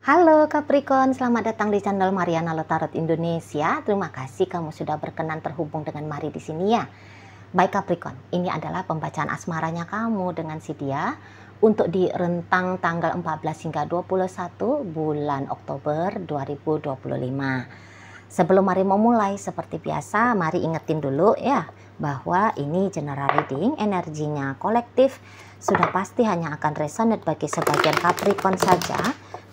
Halo Capricorn, selamat datang di channel Mariana Tarot Indonesia. Terima kasih kamu sudah berkenan terhubung dengan Mari di sini ya. Baik Capricorn, ini adalah pembacaan asmaranya kamu dengan si dia untuk di rentang tanggal 14 hingga 21 bulan Oktober 2025. Sebelum Mari mau mulai, seperti biasa, Mari ingetin dulu ya bahwa ini general reading, energinya kolektif, sudah pasti hanya akan resonate bagi sebagian Capricorn saja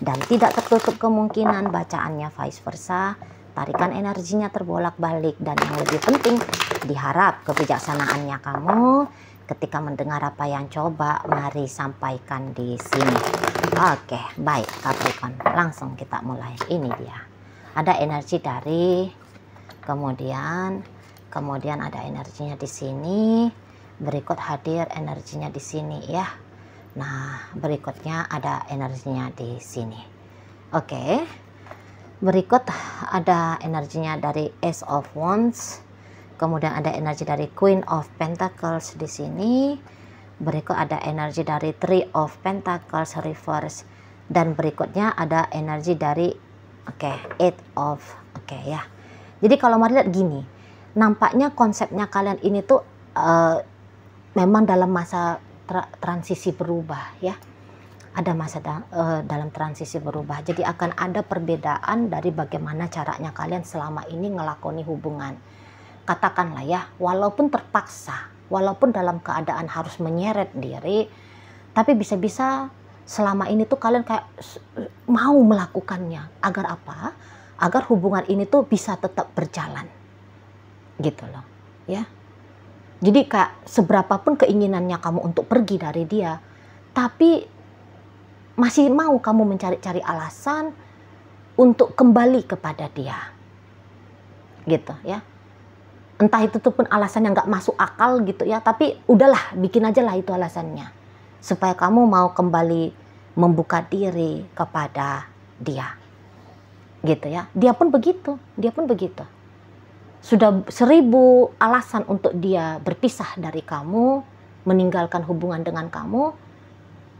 dan tidak tertutup kemungkinan bacaannya vice versa. Tarikan energinya terbolak-balik dan yang lebih penting, diharap kebijaksanaannya kamu ketika mendengar apa yang coba Mari sampaikan di sini. Oke, baik Capricorn, langsung kita mulai. Ini dia. Ada energi dari kemudian ada energinya di sini. Berikut hadir energinya di sini ya. Nah, berikutnya ada energinya di sini. Oke. Berikut ada energinya dari Ace of Wands. Kemudian ada energi dari Queen of Pentacles di sini. Berikut ada energi dari Three of Pentacles reverse. Dan berikutnya ada energi dari Eight of ya. Jadi kalau Mari lihat gini, nampaknya konsepnya kalian ini tuh memang dalam masa transisi berubah ya. Ada masa dalam transisi berubah. Jadi akan ada perbedaan dari bagaimana caranya kalian selama ini ngelakoni hubungan. Katakanlah ya, walaupun terpaksa, walaupun dalam keadaan harus menyeret diri, tapi bisa-bisa selama ini tuh kalian kayak mau melakukannya. Agar apa? Agar hubungan ini tuh bisa tetap berjalan. Gitu loh ya. Jadi kayak seberapapun keinginannya kamu untuk pergi dari dia, tapi masih mau kamu mencari-cari alasan untuk kembali kepada dia. Gitu ya. Entah itu tuh pun alasan yang gak masuk akal gitu ya, tapi udahlah bikin aja lah itu alasannya. Supaya kamu mau kembali membuka diri kepada dia. Gitu ya. Dia pun begitu. Sudah 1000 alasan untuk dia berpisah dari kamu, meninggalkan hubungan dengan kamu,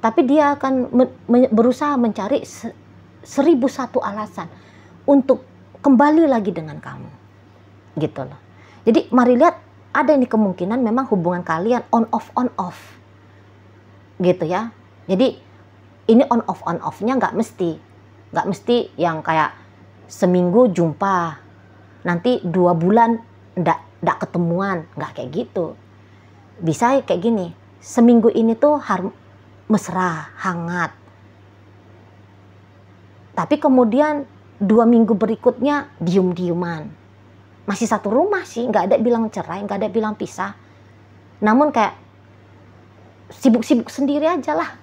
tapi dia akan berusaha mencari 1001 alasan untuk kembali lagi dengan kamu. Gitu loh. Jadi Mari lihat, ada ini kemungkinan memang hubungan kalian on off. Gitu ya. Jadi ini on off-nya nggak mesti yang kayak seminggu jumpa, nanti 2 bulan ndak ketemuan, nggak kayak gitu. Bisa kayak gini, seminggu ini tuh mesra, hangat, tapi kemudian 2 minggu berikutnya diem-dieman. Masih satu rumah sih, nggak ada bilang cerai, nggak ada bilang pisah, namun kayak sibuk-sibuk sendiri aja lah.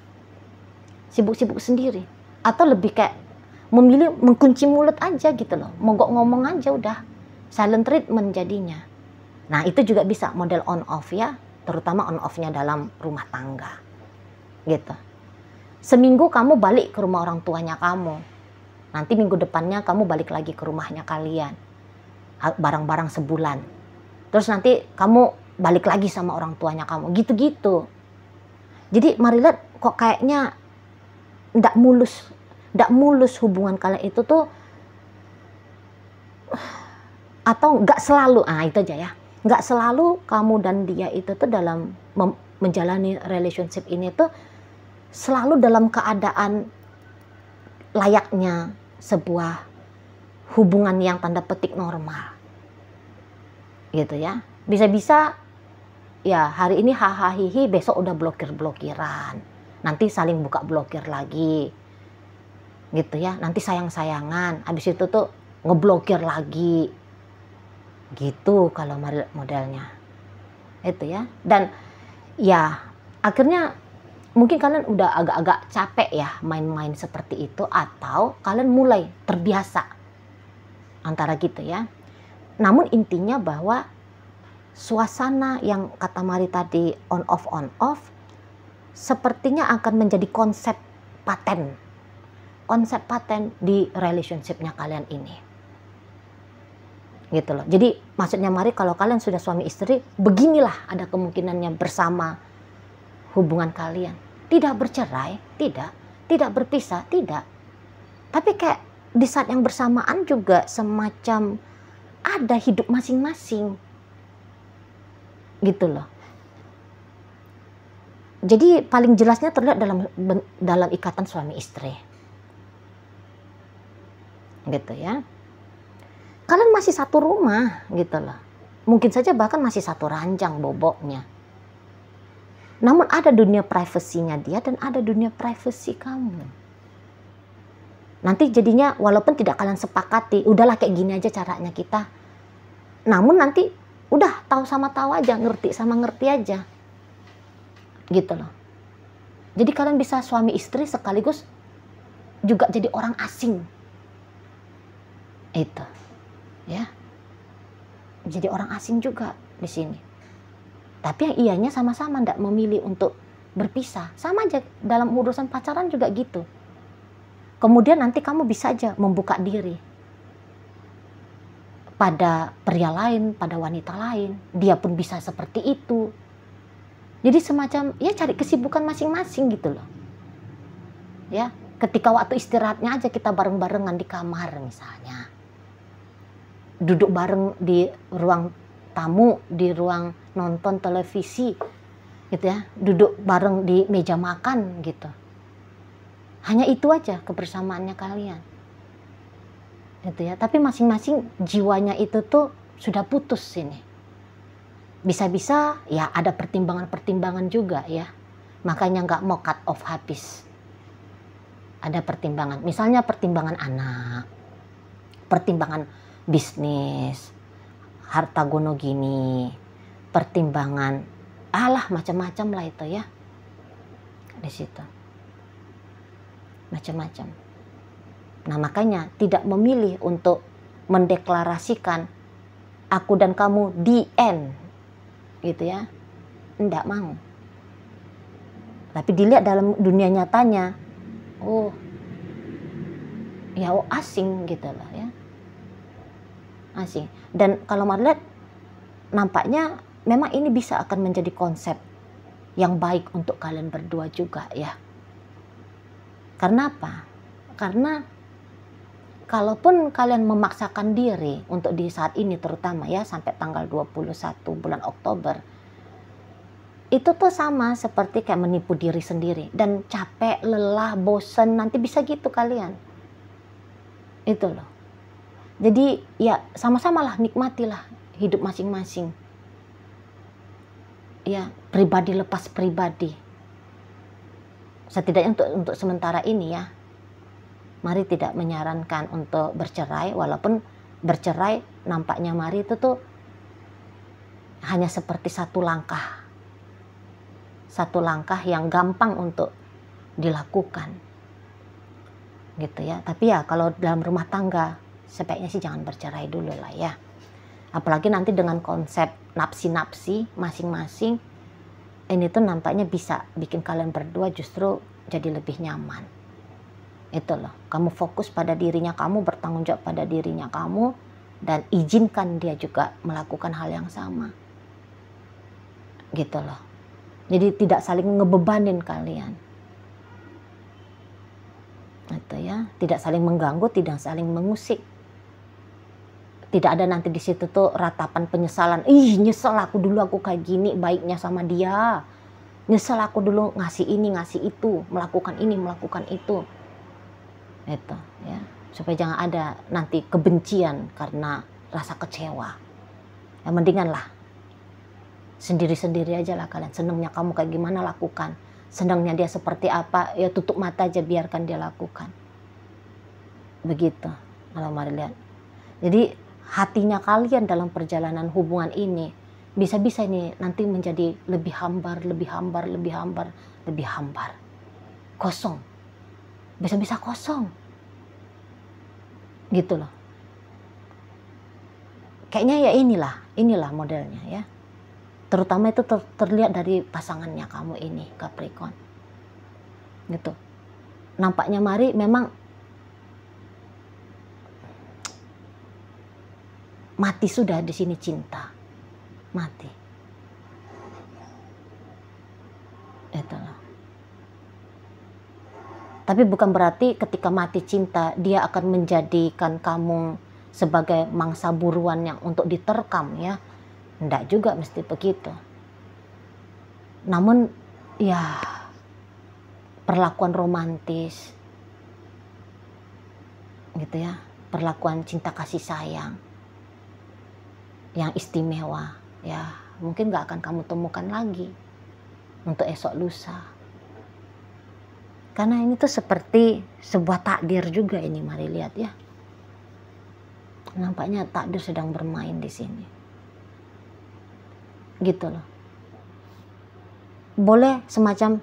Sibuk-sibuk sendiri. Atau lebih kayak memilih mengunci mulut aja gitu loh. Mogok ngomong aja udah. Silent treatment jadinya. Nah itu juga bisa model on off ya. Terutama on off-nya dalam rumah tangga. Gitu. Seminggu kamu balik ke rumah orang tuanya kamu. Nanti minggu depannya kamu balik lagi ke rumahnya kalian. Bareng-bareng sebulan. Terus nanti kamu balik lagi sama orang tuanya kamu. Gitu-gitu. Jadi Mari lihat kok kayaknya ndak mulus hubungan kalian itu tuh, atau nggak selalu, itu aja ya, nggak selalu kamu dan dia itu tuh dalam menjalani relationship ini tuh selalu dalam keadaan layaknya sebuah hubungan yang tanda petik normal gitu ya. Bisa-bisa ya hari ini hahaha hihi, besok udah blokir-blokiran, nanti saling buka blokir lagi gitu ya, nanti sayang-sayangan, habis itu tuh ngeblokir lagi gitu kalau modelnya itu ya. Dan ya akhirnya mungkin kalian udah agak-agak capek ya main-main seperti itu, atau kalian mulai terbiasa antara gitu ya. Namun intinya bahwa suasana yang kata Mari tadi on off sepertinya akan menjadi konsep paten di relationshipnya kalian ini. Gitu loh. Jadi maksudnya Mari, kalau kalian sudah suami istri, beginilah ada kemungkinannya bersama hubungan kalian. Tidak bercerai, tidak berpisah, tidak. Tapi kayak di saat yang bersamaan juga semacam ada hidup masing-masing. Gitu loh. Jadi paling jelasnya terlihat dalam ikatan suami istri. Gitu ya. Kalian masih satu rumah gitu loh. Mungkin saja bahkan masih satu ranjang boboknya. Namun ada dunia privasinya dia dan ada dunia privasi kamu. Nanti jadinya walaupun tidak kalian sepakati, udahlah kayak gini aja caranya kita. Namun nanti udah tahu sama tahu aja, ngerti sama ngerti aja. Gitu loh. Jadi kalian bisa suami istri sekaligus juga jadi orang asing. Itu. Ya. Jadi orang asing juga di sini. Tapi yang ianya sama-sama tidak memilih untuk berpisah. Sama aja dalam urusan pacaran juga gitu. Kemudian nanti kamu bisa aja membuka diri pada pria lain, pada wanita lain. Dia pun bisa seperti itu. Jadi semacam ya cari kesibukan masing-masing gitu loh. Ya, ketika waktu istirahatnya aja kita bareng-barengan di kamar misalnya. Duduk bareng di ruang tamu, di ruang nonton televisi gitu ya, duduk bareng di meja makan gitu. Hanya itu aja kebersamaannya kalian. Gitu ya, tapi masing-masing jiwanya itu tuh sudah putus ini. Bisa-bisa ya ada pertimbangan-pertimbangan juga ya. Makanya nggak mau cut off habis. Ada pertimbangan, misalnya pertimbangan anak, pertimbangan bisnis, harta gono gini, pertimbangan macam-macam lah itu ya. Di situ. Macam-macam. Nah, makanya tidak memilih untuk mendeklarasikan aku dan kamu the end. Gitu ya. Enggak mau. Tapi dilihat dalam dunia nyatanya, asing gitu loh ya. Asing. Dan kalau melihat nampaknya memang ini bisa akan menjadi konsep yang baik untuk kalian berdua juga ya. Karena apa? Karena kalaupun kalian memaksakan diri untuk di saat ini terutama ya sampai tanggal 21 bulan Oktober, itu tuh sama seperti kayak menipu diri sendiri dan capek, lelah, bosen, nanti bisa gitu kalian. Itu loh. Jadi ya sama-sama lah nikmatilah hidup masing-masing. Ya, pribadi lepas pribadi. Setidaknya untuk sementara ini ya. Mari tidak menyarankan untuk bercerai, walaupun bercerai nampaknya mari itu tuh hanya seperti satu langkah. Satu langkah yang gampang untuk dilakukan. Gitu ya. Tapi ya kalau dalam rumah tangga sebaiknya sih jangan bercerai dulu lah ya. Apalagi nanti dengan konsep napsi-napsi masing-masing, ini tuh nampaknya bisa bikin kalian berdua justru jadi lebih nyaman. Itu loh, kamu fokus pada dirinya kamu, bertanggung jawab pada dirinya kamu, dan izinkan dia juga melakukan hal yang sama. Gitu loh. Jadi tidak saling ngebebanin kalian. Itu ya, tidak saling mengganggu, tidak saling mengusik. Tidak ada nanti di situ tuh ratapan penyesalan. Ih, nyesel aku dulu aku kayak gini baiknya sama dia. Nyesel aku dulu ngasih ini, ngasih itu, melakukan ini, melakukan itu. Itu ya. Supaya jangan ada nanti kebencian karena rasa kecewa. Ya mendingan lah. Sendiri-sendiri aja lah kalian. Senangnya kamu kayak gimana lakukan. Senangnya dia seperti apa, ya tutup mata aja biarkan dia lakukan. Begitu. Kalau mari lihat. Jadi hatinya kalian dalam perjalanan hubungan ini bisa-bisa ini nanti menjadi lebih hambar, lebih hambar, lebih hambar, lebih hambar. Kosong. Bisa-bisa kosong. Gitu loh. Kayaknya ya inilah modelnya ya. Terutama itu terlihat dari pasangannya kamu ini, Capricorn. Gitu. Nampaknya mari memang mati sudah di sini cinta. Mati. Itulah. Tapi bukan berarti ketika mati cinta dia akan menjadikan kamu sebagai mangsa buruan yang untuk diterkam ya. Enggak juga mesti begitu. Namun ya perlakuan romantis gitu ya, perlakuan cinta kasih sayang yang istimewa ya mungkin gak akan kamu temukan lagi untuk esok lusa. Karena ini tuh seperti sebuah takdir juga ini, mari lihat ya. Nampaknya takdir sedang bermain di sini. Gitu loh. Boleh semacam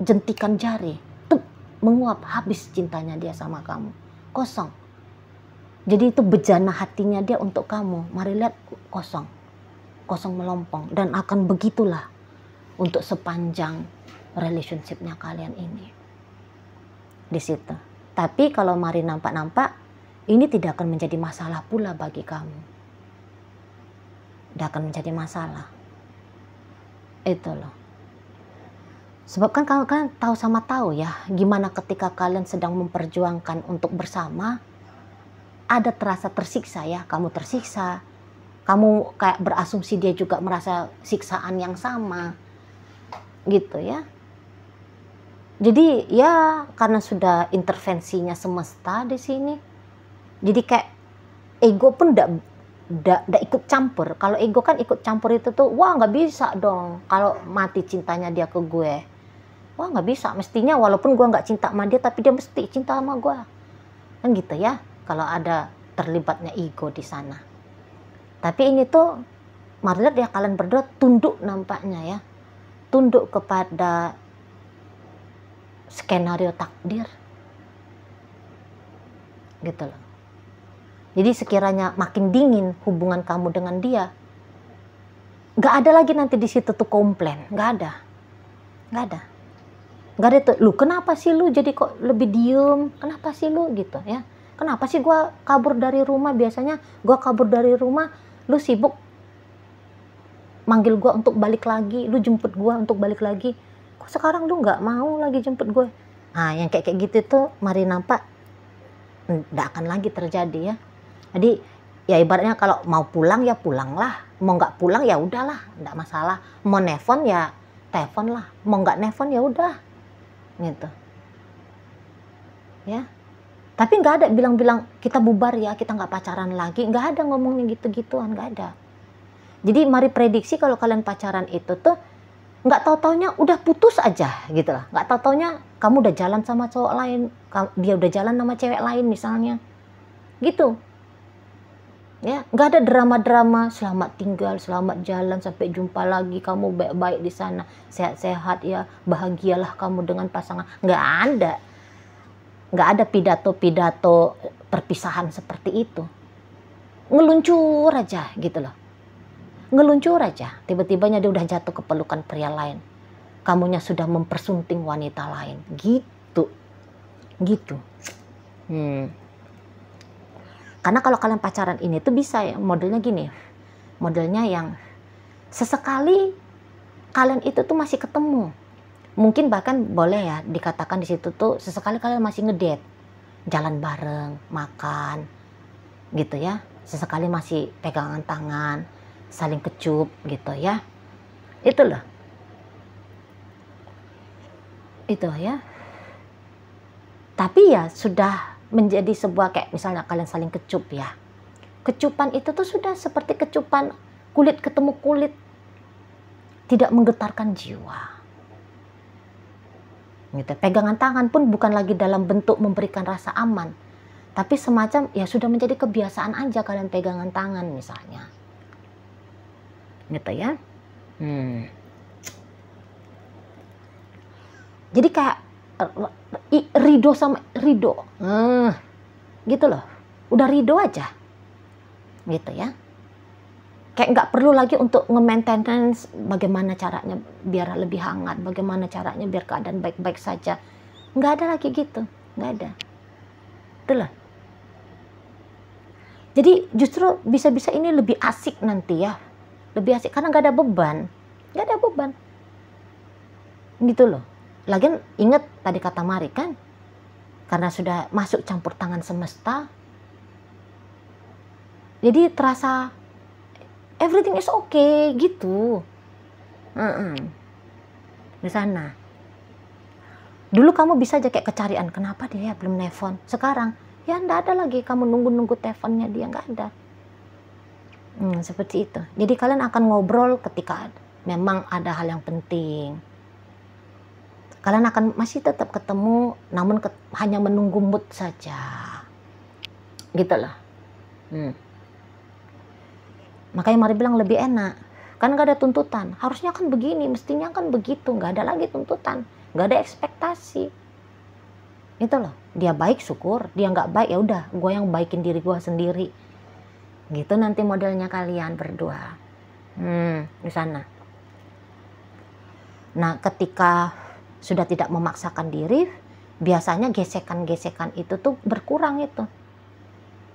jentikan jari, tuh menguap, habis cintanya dia sama kamu. Kosong. Jadi itu bejana hatinya dia untuk kamu. Mari lihat, kosong. Kosong melompong. Dan akan begitulah untuk sepanjang relationship-nya kalian ini. Di situ. Tapi kalau mari nampak-nampak, ini tidak akan menjadi masalah pula bagi kamu. Tidak akan menjadi masalah. Itu loh. Sebab kan kalian tahu sama tahu ya, gimana ketika kalian sedang memperjuangkan untuk bersama, ada terasa tersiksa ya, kamu tersiksa, kamu kayak berasumsi dia juga merasa siksaan yang sama, gitu ya. Jadi ya karena sudah intervensinya semesta di sini, jadi kayak ego pun ndak ikut campur. Kalau ego kan ikut campur itu tuh, wah nggak bisa dong kalau mati cintanya dia ke gue. Wah nggak bisa, mestinya walaupun gue nggak cinta sama dia, tapi dia mesti cinta sama gue. Kan gitu ya, kalau ada terlibatnya ego di sana. Tapi ini tuh, mari lihat ya kalian berdua tunduk nampaknya ya. Tunduk kepada skenario takdir. Gitu loh. Jadi sekiranya makin dingin hubungan kamu dengan dia, nggak ada lagi nanti di situ tuh komplain, nggak ada, nggak ada tuh. Lu kenapa sih lu jadi kok lebih diem? Kenapa sih lu gitu ya? Kenapa sih gua kabur dari rumah? Biasanya gua kabur dari rumah, lu sibuk manggil gua untuk balik lagi, lu jemput gua untuk balik lagi. Kok sekarang lu nggak mau lagi jemput gue? Nah, yang kayak gitu tuh mari nampak nggak akan lagi terjadi ya. Jadi ya ibaratnya kalau mau pulang ya pulanglah, mau nggak pulang ya udahlah, nggak masalah. Mau nelfon ya telepon lah, mau nggak nelfon ya udah, gitu. Ya, tapi nggak ada bilang-bilang kita bubar ya, kita nggak pacaran lagi, nggak ada ngomongin gitu-gituan, nggak ada. Jadi mari prediksi kalau kalian pacaran itu tuh nggak tahu-taunya udah putus aja gitu lah, nggak tahu-taunya kamu udah jalan sama cowok lain, dia udah jalan sama cewek lain misalnya, gitu. Ya, nggak ada drama-drama selamat tinggal, selamat jalan, sampai jumpa lagi, kamu baik-baik di sana, sehat-sehat ya, bahagialah kamu dengan pasangan. Nggak ada pidato-pidato perpisahan seperti itu. Ngeluncur aja gitu loh, ngeluncur aja, tiba-tibanya dia udah jatuh ke pelukan pria lain, kamunya sudah mempersunting wanita lain, gitu. Karena kalau kalian pacaran ini tuh bisa ya modelnya gini, modelnya yang sesekali kalian itu tuh masih ketemu, mungkin bahkan boleh ya dikatakan di situ tuh sesekali kalian masih ngedate, jalan bareng, makan, gitu ya, sesekali masih pegangan tangan, saling kecup gitu ya, itu loh, itu ya. Tapi ya sudah menjadi sebuah kayak misalnya kalian saling kecup ya, kecupan itu tuh sudah seperti kecupan kulit ketemu kulit, tidak menggetarkan jiwa gitu. Pegangan tangan pun bukan lagi dalam bentuk memberikan rasa aman, tapi semacam ya sudah menjadi kebiasaan aja kalian pegangan tangan misalnya, gitu ya. Jadi kayak ridho sama ridho, gitu loh, udah ridho aja, gitu ya. Kayak nggak perlu lagi untuk nge-maintenance bagaimana caranya biar lebih hangat, bagaimana caranya biar keadaan baik-baik saja, nggak ada lagi gitu, nggak ada, itu loh. Jadi justru bisa-bisa ini lebih asik nanti ya, lebih asik karena nggak ada beban, gitu loh. Lagian ingat tadi kata Mari kan, karena sudah masuk campur tangan semesta, jadi terasa everything is okay gitu. Di sana dulu kamu bisa aja kayak kecarian, kenapa dia belum nelfon. Sekarang ya nggak ada lagi kamu nunggu teleponnya dia, nggak ada. Seperti itu. Jadi kalian akan ngobrol ketika memang ada hal yang penting. Kalian akan masih tetap ketemu, namun hanya menunggu mood saja. Gitu loh. Makanya mari bilang lebih enak. Kan gak ada tuntutan. Harusnya kan begini, mestinya kan begitu. Gak ada lagi tuntutan. Gak ada ekspektasi. Gitu loh. Dia baik syukur, dia gak baik ya udah, gue yang baikin diri gue sendiri. Gitu nanti modelnya kalian berdua. Di sana. Nah, ketika sudah tidak memaksakan diri, biasanya gesekan-gesekan itu tuh berkurang itu.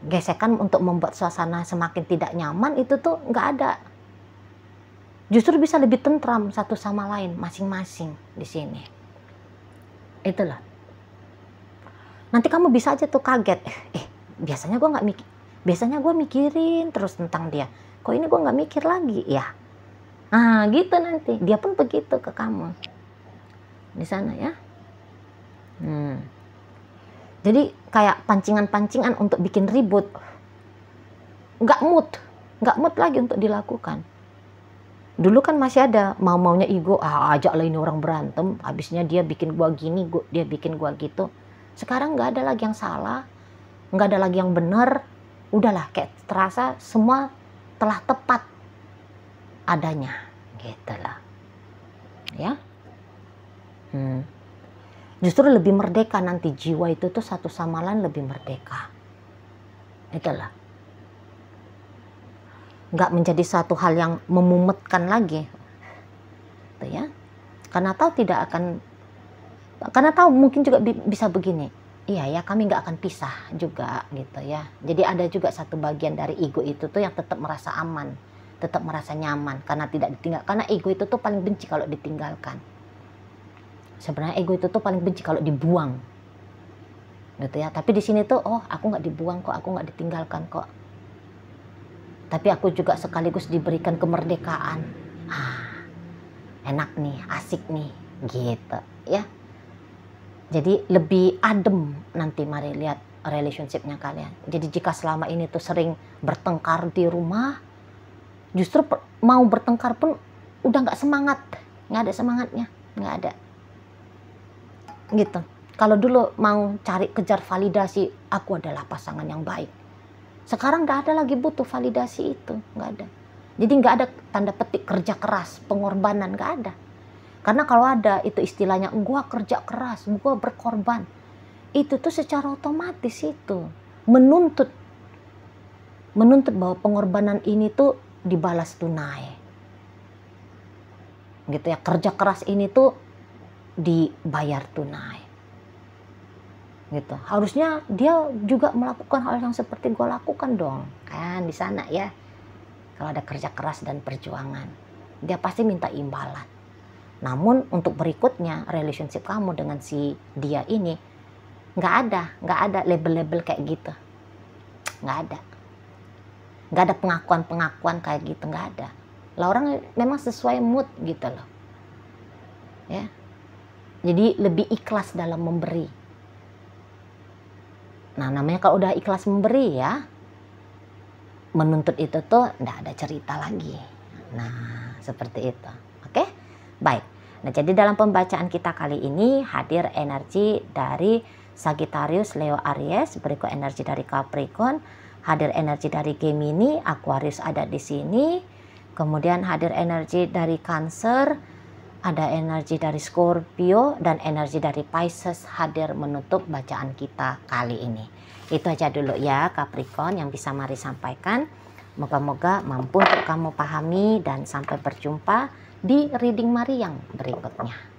Gesekan untuk membuat suasana semakin tidak nyaman itu tuh nggak ada. Justru bisa lebih tentram satu sama lain masing-masing di sini. Itulah. Nanti kamu bisa aja tuh kaget. Biasanya gue nggak mikir. Biasanya gue mikirin terus tentang dia. Kok ini gue nggak mikir lagi ya? Nah gitu nanti. Dia pun begitu ke kamu. Di sana ya. Jadi kayak pancingan-pancingan untuk bikin ribut. Nggak mood lagi untuk dilakukan. Dulu kan masih ada mau-maunya ego, ajak lah ini orang berantem, habisnya dia bikin gua gini, dia bikin gua gitu. Sekarang nggak ada lagi yang salah, nggak ada lagi yang benar. Udahlah, kayak terasa semua telah tepat adanya, gitu lah. Ya. Justru lebih merdeka nanti jiwa itu tuh satu sama lain lebih merdeka. Itulah. Nggak menjadi satu hal yang memumetkan lagi. Itu ya. Karena tahu mungkin juga bisa begini. Iya ya, kami nggak akan pisah juga gitu ya. Jadi ada juga satu bagian dari ego itu tuh yang tetap merasa aman, tetap merasa nyaman karena tidak ditinggal. Karena ego itu tuh paling benci kalau ditinggalkan. Sebenarnya ego itu tuh paling benci kalau dibuang, gitu ya. Tapi di sini tuh, aku nggak dibuang kok, aku nggak ditinggalkan kok. Tapi aku juga sekaligus diberikan kemerdekaan. Enak nih, asik nih, gitu ya. Jadi lebih adem nanti mari lihat relationshipnya kalian. Jadi jika selama ini tuh sering bertengkar di rumah, justru mau bertengkar pun udah nggak semangat, nggak ada semangatnya, nggak ada. Gitu. Kalau dulu mau kejar validasi, aku adalah pasangan yang baik. Sekarang nggak ada lagi butuh validasi itu, nggak ada. Jadi nggak ada tanda petik kerja keras, pengorbanan, nggak ada. Karena kalau ada itu istilahnya, gua kerja keras, gua berkorban. Itu tuh secara otomatis itu menuntut bahwa pengorbanan ini tuh dibalas tunai. Gitu ya, kerja keras ini tuh dibayar tunai. Gitu. Harusnya dia juga melakukan hal yang seperti gue lakukan dong. Kan di sana ya. Kalau ada kerja keras dan perjuangan, dia pasti minta imbalan. Namun untuk berikutnya relationship kamu dengan si dia ini nggak ada label-label kayak gitu. Nggak ada pengakuan kayak gitu, nggak ada. Lah orang memang sesuai mood gitu loh. Ya. Jadi lebih ikhlas dalam memberi. Nah namanya kalau udah ikhlas memberi ya, menuntut itu tuh nggak ada cerita lagi. Nah seperti itu. Oke? Baik. Nah jadi dalam pembacaan kita kali ini hadir energi dari Sagittarius, Leo, Aries, berikut energi dari Capricorn, hadir energi dari Gemini, Aquarius ada di sini, kemudian hadir energi dari Cancer, ada energi dari Scorpio, dan energi dari Pisces hadir menutup bacaan kita kali ini. Itu aja dulu ya Capricorn yang bisa Mari sampaikan. Moga-moga mampu untuk kamu pahami dan sampai berjumpa di reading Mari yang berikutnya.